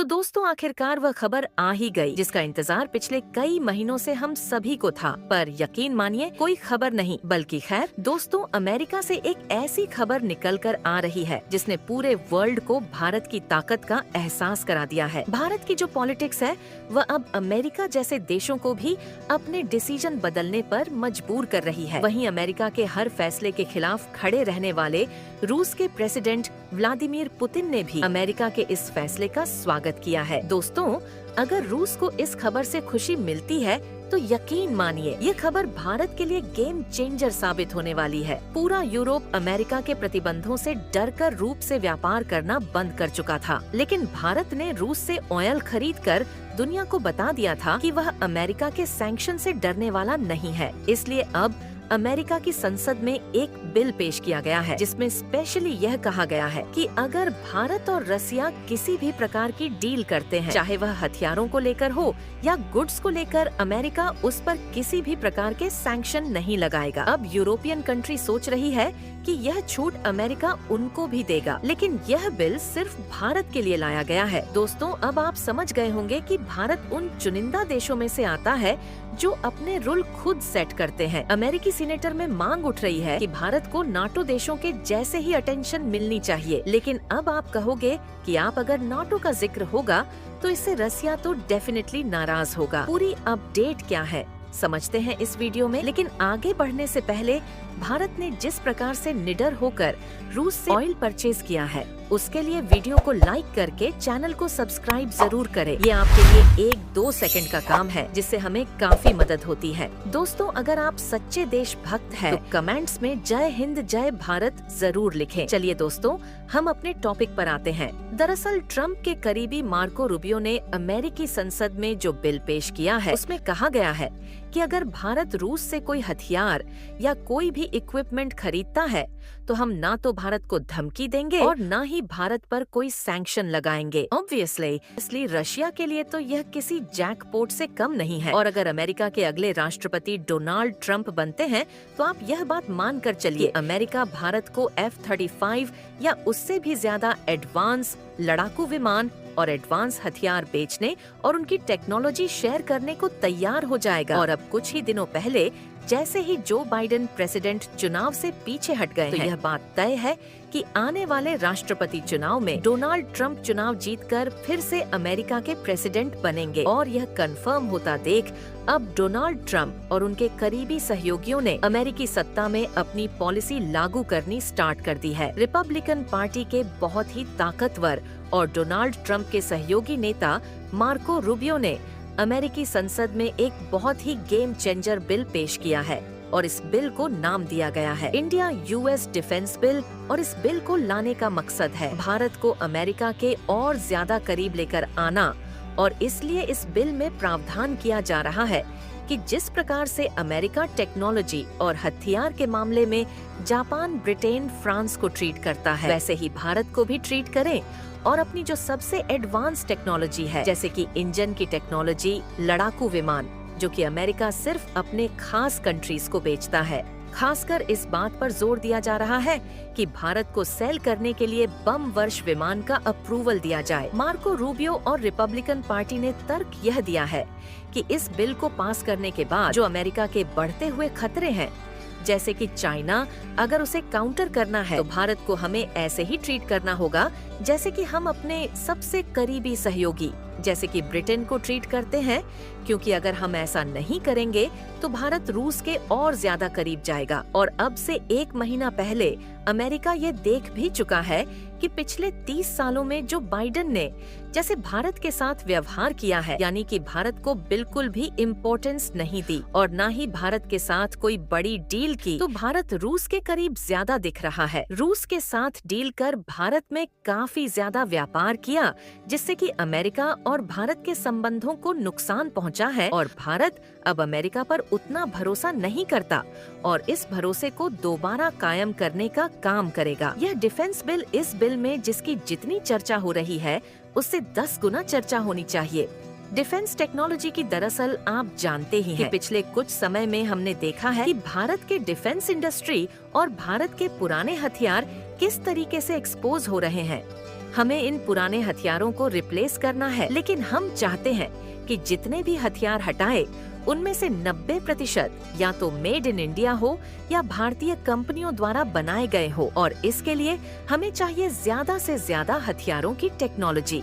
तो दोस्तों आखिरकार वह खबर आ ही गई जिसका इंतजार पिछले कई महीनों से हम सभी को था। पर यकीन मानिए कोई खबर नहीं बल्कि खैर दोस्तों अमेरिका से एक ऐसी खबर निकल कर आ रही है जिसने पूरे वर्ल्ड को भारत की ताकत का एहसास करा दिया है। भारत की जो पॉलिटिक्स है वह अब अमेरिका जैसे देशों को भी अपने डिसीजन बदलने पर मजबूर कर रही है। वहीं अमेरिका के हर फैसले के खिलाफ खड़े रहने वाले रूस के प्रेसिडेंट व्लादिमीर पुतिन ने भी अमेरिका के इस फैसले का स्वागत किया है। दोस्तों अगर रूस को इस खबर से खुशी मिलती है तो यकीन मानिए ये खबर भारत के लिए गेम चेंजर साबित होने वाली है। पूरा यूरोप अमेरिका के प्रतिबंधों से डरकर रूप से व्यापार करना बंद कर चुका था, लेकिन भारत ने रूस से ऑयल खरीदकर दुनिया को बता दिया था कि वह अमेरिका के सैंक्शन से डरने वाला नहीं है। इसलिए अब अमेरिका की संसद में एक बिल पेश किया गया है जिसमें स्पेशली यह कहा गया है कि अगर भारत और रसिया किसी भी प्रकार की डील करते हैं, चाहे वह हथियारों को लेकर हो या गुड्स को लेकर, अमेरिका उस पर किसी भी प्रकार के सैंक्शन नहीं लगाएगा। अब यूरोपियन कंट्री सोच रही है कि यह छूट अमेरिका उनको भी देगा, लेकिन यह बिल सिर्फ भारत के लिए लाया गया है। दोस्तों अब आप समझ गए होंगे कि भारत उन चुनिंदा देशों में से आता है जो अपने रूल खुद सेट करते हैं। अमेरिकी सीनेटर में मांग उठ रही है कि भारत को नाटो देशों के जैसे ही अटेंशन मिलनी चाहिए, लेकिन अब आप कहोगे कि आप अगर नाटो का जिक्र होगा तो इससे रसिया तो डेफिनेटली नाराज होगा। पूरी अपडेट क्या है समझते हैं इस वीडियो में, लेकिन आगे बढ़ने से पहले भारत ने जिस प्रकार से निडर होकर रूस से ऑयल परचेज किया है उसके लिए वीडियो को लाइक करके चैनल को सब्सक्राइब जरूर करें। ये आपके लिए 1-2 सेकंड का काम है जिससे हमें काफी मदद होती है। दोस्तों अगर आप सच्चे देशभक्त हैं तो कमेंट्स में जय हिंद जय भारत जरूर लिखें। चलिए दोस्तों हम अपने टॉपिक पर आते हैं। दरअसल ट्रम्प के करीबी मार्को रूबियो ने अमेरिकी संसद में जो बिल पेश किया है उसमें कहा गया है कि अगर भारत रूस से कोई हथियार या कोई भी इक्विपमेंट खरीदता है तो हम ना तो भारत को धमकी देंगे और ना ही भारत पर कोई सैंक्शन लगाएंगे। ऑब्वियसली रशिया के लिए तो यह किसी जैकपॉट से कम नहीं है। और अगर अमेरिका के अगले राष्ट्रपति डोनाल्ड ट्रंप बनते हैं तो आप यह बात मान कर चलिए अमेरिका भारत को F-35 या उससे भी ज्यादा एडवांस लड़ाकू विमान और एडवांस हथियार बेचने और उनकी टेक्नोलॉजी शेयर करने को तैयार हो जाएगा। और अब कुछ ही दिनों पहले जैसे ही जो बाइडेन प्रेसिडेंट चुनाव से पीछे हट गए तो यह बात तय है कि आने वाले राष्ट्रपति चुनाव में डोनाल्ड ट्रंप चुनाव जीतकर फिर से अमेरिका के प्रेसिडेंट बनेंगे। और यह कंफर्म होता देख अब डोनाल्ड ट्रंप और उनके करीबी सहयोगियों ने अमेरिकी सत्ता में अपनी पॉलिसी लागू करनी स्टार्ट कर दी है। रिपब्लिकन पार्टी के बहुत ही ताकतवर और डोनाल्ड ट्रंप के सहयोगी नेता मार्को रूबियो ने अमेरिकी संसद में एक बहुत ही गेम चेंजर बिल पेश किया है और इस बिल को नाम दिया गया है इंडिया यूएस डिफेंस बिल। और इस बिल को लाने का मकसद है भारत को अमेरिका के और ज्यादा करीब लेकर आना। और इसलिए इस बिल में प्रावधान किया जा रहा है कि जिस प्रकार से अमेरिका टेक्नोलॉजी और हथियार के मामले में जापान, ब्रिटेन, फ्रांस को ट्रीट करता है वैसे ही भारत को भी ट्रीट करें और अपनी जो सबसे एडवांस टेक्नोलॉजी है जैसे कि इंजन की टेक्नोलॉजी, लड़ाकू विमान जो कि अमेरिका सिर्फ अपने खास कंट्रीज को बेचता है। खासकर इस बात पर जोर दिया जा रहा है कि भारत को सेल करने के लिए बम वर्ष विमान का अप्रूवल दिया जाए। मार्को रूबियो और रिपब्लिकन पार्टी ने तर्क यह दिया है कि इस बिल को पास करने के बाद जो अमेरिका के बढ़ते हुए खतरे हैं जैसे कि चाइना, अगर उसे काउंटर करना है तो भारत को हमें ऐसे ही ट्रीट करना होगा जैसे कि हम अपने सबसे करीबी सहयोगी जैसे कि ब्रिटेन को ट्रीट करते हैं, क्योंकि अगर हम ऐसा नहीं करेंगे तो भारत रूस के और ज्यादा करीब जाएगा। और अब से 1 महीना पहले अमेरिका ये देख भी चुका है कि पिछले 30 सालों में जो बाइडेन ने जैसे भारत के साथ व्यवहार किया है, यानी कि भारत को बिल्कुल भी इम्पोर्टेंस नहीं दी और न ही भारत के साथ कोई बड़ी डील की, तो भारत रूस के करीब ज्यादा दिख रहा है। रूस के साथ डील कर भारत में काफी ज्यादा व्यापार किया जिससे कि अमेरिका और भारत के संबंधों को नुकसान पहुंचा है और भारत अब अमेरिका पर उतना भरोसा नहीं करता और इस भरोसे को दोबारा कायम करने का काम करेगा। यह डिफेंस बिल, इस बिल में जिसकी जितनी चर्चा हो रही है उससे 10 गुना चर्चा होनी चाहिए। डिफेंस टेक्नोलॉजी की दरअसल आप जानते ही हैं कि पिछले कुछ समय में हमने देखा है कि भारत के डिफेंस इंडस्ट्री और भारत के पुराने हथियार किस तरीके से एक्सपोज हो रहे हैं। हमें इन पुराने हथियारों को रिप्लेस करना है, लेकिन हम चाहते हैं कि जितने भी हथियार हटाए उनमें से 90% या तो मेड इन इंडिया हो या भारतीय कंपनियों द्वारा बनाए गए हो। और इसके लिए हमें चाहिए ज्यादा से ज्यादा हथियारों की टेक्नोलॉजी,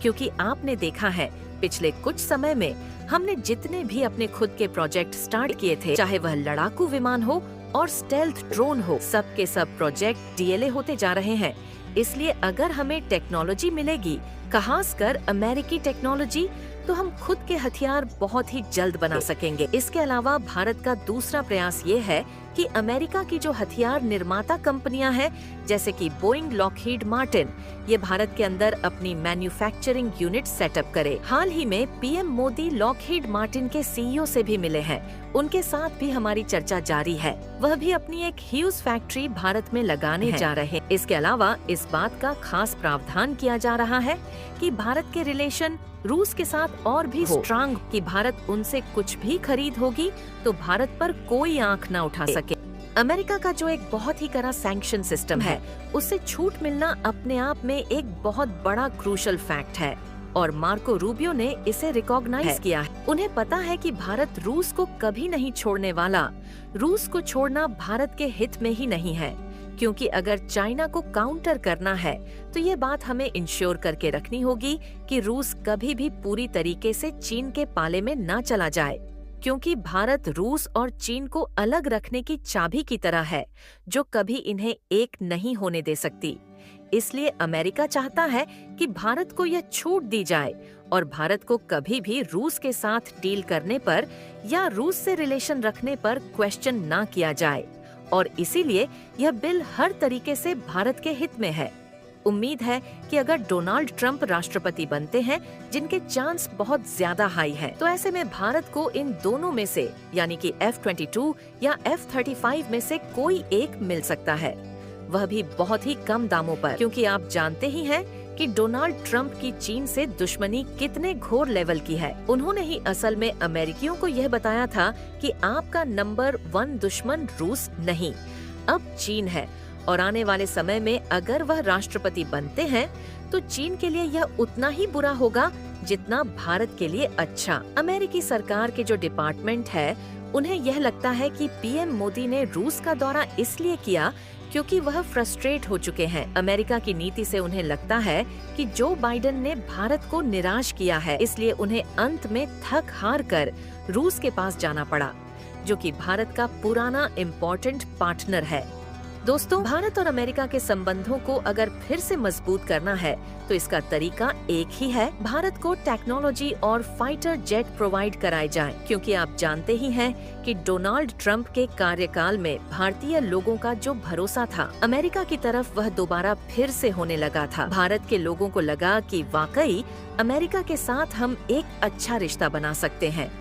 क्योंकि आपने देखा है पिछले कुछ समय में हमने जितने भी अपने खुद के प्रोजेक्ट स्टार्ट किए थे, चाहे वह लड़ाकू विमान हो और स्टेल्थ ड्रोन हो, सब के सब प्रोजेक्ट डीएलए होते जा रहे हैं। इसलिए अगर हमें टेक्नोलॉजी मिलेगी, खासकर अमेरिकी टेक्नोलॉजी, तो हम खुद के हथियार बहुत ही जल्द बना सकेंगे। इसके अलावा भारत का दूसरा प्रयास ये है कि अमेरिका की जो हथियार निर्माता कंपनियां हैं, जैसे कि बोइंग, लॉकहीड मार्टिन, ये भारत के अंदर अपनी मैन्युफैक्चरिंग यूनिट सेटअप करे। हाल ही में पीएम मोदी लॉकहीड मार्टिन के सीईओ से भी मिले हैं, उनके साथ भी हमारी चर्चा जारी है। वह भी अपनी एक ह्यूज फैक्ट्री भारत में लगाने जा रहे हैं। इसके अलावा इस बात का खास प्रावधान किया जा रहा है कि भारत के रिलेशन रूस के साथ और भी स्ट्रांग, कि भारत उनसे कुछ भी खरीद होगी तो भारत पर कोई आंख न उठा सके। अमेरिका का जो एक बहुत ही कड़ा सैंक्शन सिस्टम है, उससे छूट मिलना अपने आप में एक बहुत बड़ा क्रूशल फैक्ट है, और मार्को रूबियो ने इसे रिकॉग्नाइज किया है। उन्हें पता है कि भारत रूस को कभी नहीं छोड़ने वाला। रूस को छोड़ना भारत के हित में ही नहीं है, क्योंकि अगर चाइना को काउंटर करना है तो ये बात हमें इंश्योर करके रखनी होगी कि रूस कभी भी पूरी तरीके से चीन के पाले में न चला जाए, क्योंकि भारत रूस और चीन को अलग रखने की चाबी की तरह है, जो कभी इन्हें एक नहीं होने दे सकती। इसलिए अमेरिका चाहता है कि भारत को यह छूट दी जाए और भारत को कभी भी रूस के साथ डील करने पर या रूस से रिलेशन रखने पर क्वेश्चन ना किया जाए, और इसीलिए यह बिल हर तरीके से भारत के हित में है। उम्मीद है कि अगर डोनाल्ड ट्रंप राष्ट्रपति बनते हैं, जिनके चांस बहुत ज्यादा हाई है, तो ऐसे में भारत को इन दोनों में से, यानी कि F-22 या F-35 में से कोई एक मिल सकता है, वह भी बहुत ही कम दामों पर, क्योंकि आप जानते ही हैं कि डोनाल्ड ट्रंप की चीन से दुश्मनी कितने घोर लेवल की है। उन्होंने ही असल में अमेरिकियों को यह बताया था कि आपका नंबर 1 दुश्मन रूस नहीं, अब चीन है, और आने वाले समय में अगर वह राष्ट्रपति बनते हैं तो चीन के लिए यह उतना ही बुरा होगा जितना भारत के लिए अच्छा। अमेरिकी सरकार के जो डिपार्टमेंट है, उन्हें यह लगता है कि पीएम मोदी ने रूस का दौरा इसलिए किया क्योंकि वह फ्रस्ट्रेट हो चुके हैं। अमेरिका की नीति से उन्हें लगता है कि जो बाइडेन ने भारत को निराश किया है, इसलिए उन्हें अंत में थक हार कर रूस के पास जाना पड़ा, जो कि भारत का पुराना इम्पोर्टेंट पार्टनर है। दोस्तों, भारत और अमेरिका के संबंधों को अगर फिर से मजबूत करना है तो इसका तरीका एक ही है, भारत को टेक्नोलॉजी और फाइटर जेट प्रोवाइड कराए जाएं, क्योंकि आप जानते ही हैं कि डोनाल्ड ट्रंप के कार्यकाल में भारतीय लोगों का जो भरोसा था अमेरिका की तरफ, वह दोबारा फिर से होने लगा था। भारत के लोगों को लगा कि वाकई अमेरिका के साथ हम एक अच्छा रिश्ता बना सकते हैं,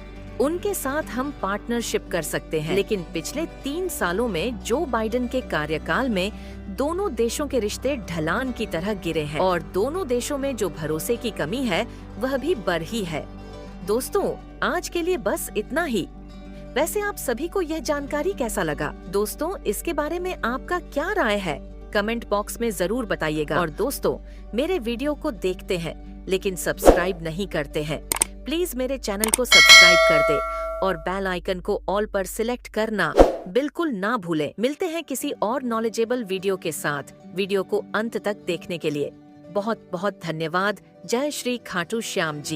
उनके साथ हम पार्टनरशिप कर सकते हैं। लेकिन पिछले 3 सालों में जो बाइडेन के कार्यकाल में दोनों देशों के रिश्ते ढलान की तरह गिरे हैं, और दोनों देशों में जो भरोसे की कमी है वह भी बढ़ ही है। दोस्तों, आज के लिए बस इतना ही। वैसे आप सभी को यह जानकारी कैसा लगा? दोस्तों, इसके बारे में आपका क्या राय है? कमेंट बॉक्स में जरूर बताइएगा। और दोस्तों, मेरे वीडियो को देखते हैं लेकिन सब्सक्राइब नहीं करते हैं, प्लीज मेरे चैनल को सब्सक्राइब कर दे और बेल आइकन को ऑल पर सिलेक्ट करना बिल्कुल ना भूलें। मिलते हैं किसी और नॉलेजेबल वीडियो के साथ। वीडियो को अंत तक देखने के लिए बहुत बहुत धन्यवाद। जय श्री खाटू श्याम जी।